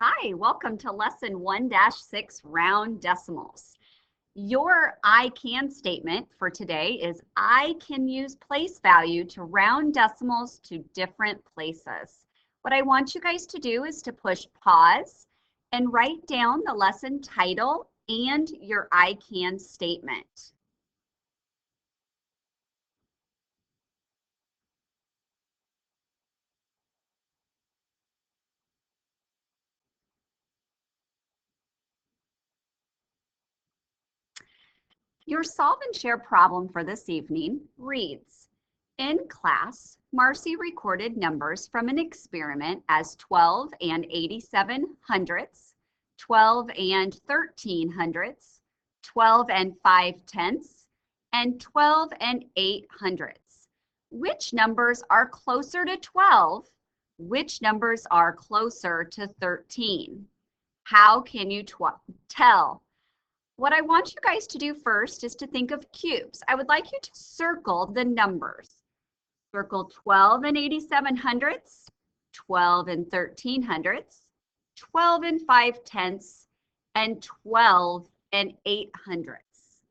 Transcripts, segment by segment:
Hi, welcome to lesson 1-6, round decimals. Your I can statement for today is I can use place value to round decimals to different places. What I want you guys to do is to push pause and write down the lesson title and your I can statement. Your solve and share problem for this evening reads, in class, Marcy recorded numbers from an experiment as 12 and 87 hundredths, 12 and 13 hundredths, 12 and 5 tenths, and 12 and 8 hundredths. Which numbers are closer to 12? Which numbers are closer to 13? How can you tell? What I want you guys to do first is to think of cubes. I would like you to circle the numbers. Circle 12 and 87 hundredths, 12 and 13 hundredths, 12 and 5 tenths, and 12 and 8 hundredths.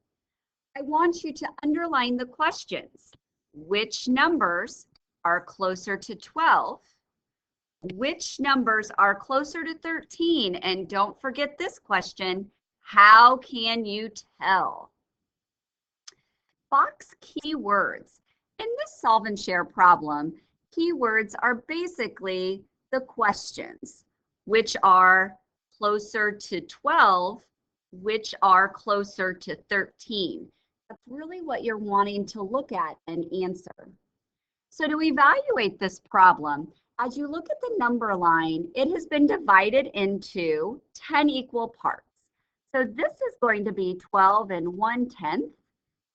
I want you to underline the questions. Which numbers are closer to 12? Which numbers are closer to 13? And don't forget this question. How can you tell? Box keywords. In this solve and share problem, keywords are basically the questions, which are closer to 12, which are closer to 13. That's really what you're wanting to look at and answer. So to evaluate this problem, as you look at the number line, it has been divided into 10 equal parts. So this is going to be 12 and 1/10.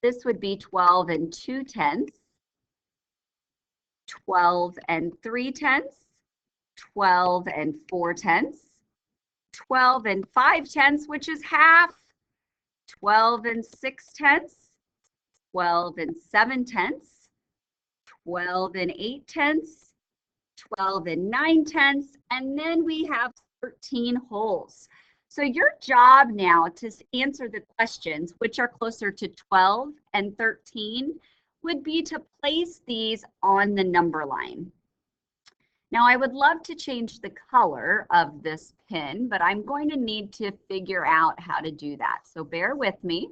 This would be 12 and 2/10, 12 and 3/10, 12 and 4/10, 12 and 5/10, which is half, 12 and 6/10, 12 and 7/10, 12 and 8/10, 12 and 9/10, and then we have 13 wholes. So your job now to answer the questions, which are closer to 12 and 13, would be to place these on the number line. Now I would love to change the color of this pin, but I'm going to need to figure out how to do that. So bear with me.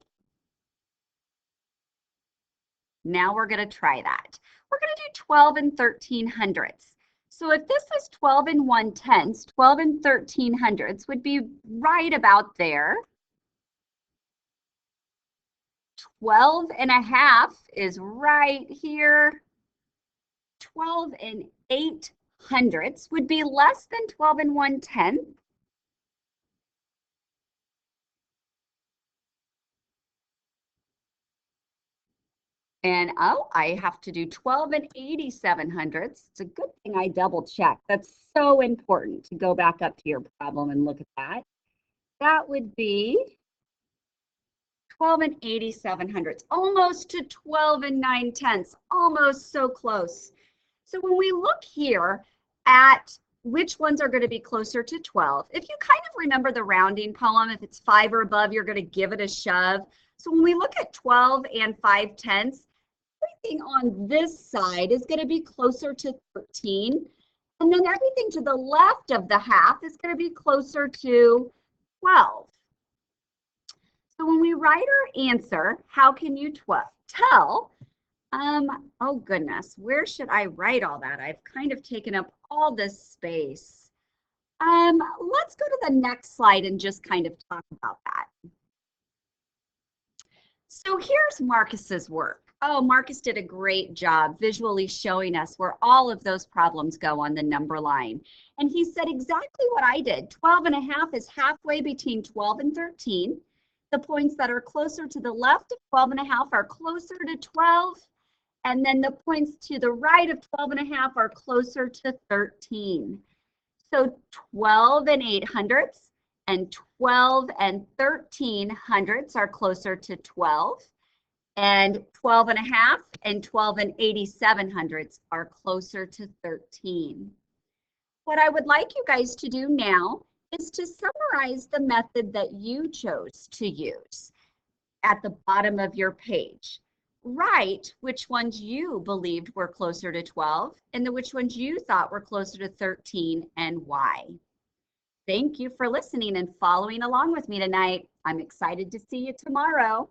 Now we're going to try that. We're going to do 12 and 13 hundredths. So if this is 12 and 1/10, 12 and 13 hundredths would be right about there. 12 and a half is right here. 12 and 8 hundredths would be less than 12 and 1/10. And oh, I have to do 12 and 87 hundredths. It's a good thing I double checked. That's so important to go back up to your problem and look at that. That would be 12 and 87 hundredths, almost to 12 and 9/10, almost so close. So when we look here at which ones are going to be closer to 12, if you kind of remember the rounding poem, if it's 5 or above, you're going to give it a shove. So when we look at 12 and 5/10, everything on this side is going to be closer to 13. And then everything to the left of the half is going to be closer to 12. So when we write our answer, how can you tell? Oh goodness, where should I write all that? I've kind of taken up all this space. Let's go to the next slide and just kind of talk about that. So here's Marcus's work. Oh, Marcus did a great job visually showing us where all of those problems go on the number line. And he said exactly what I did. 12 and a half is halfway between 12 and 13. The points that are closer to the left of 12 and a half are closer to 12. And then the points to the right of 12 and a half are closer to 13. So 12 and 8 hundredths and 12 and 13 hundredths are closer to 12. And 12 and a half and 12 and 87 hundredths are closer to 13. What I would like you guys to do now is to summarize the method that you chose to use at the bottom of your page. Write which ones you believed were closer to 12 and which ones you thought were closer to 13 and why. Thank you for listening and following along with me tonight. I'm excited to see you tomorrow.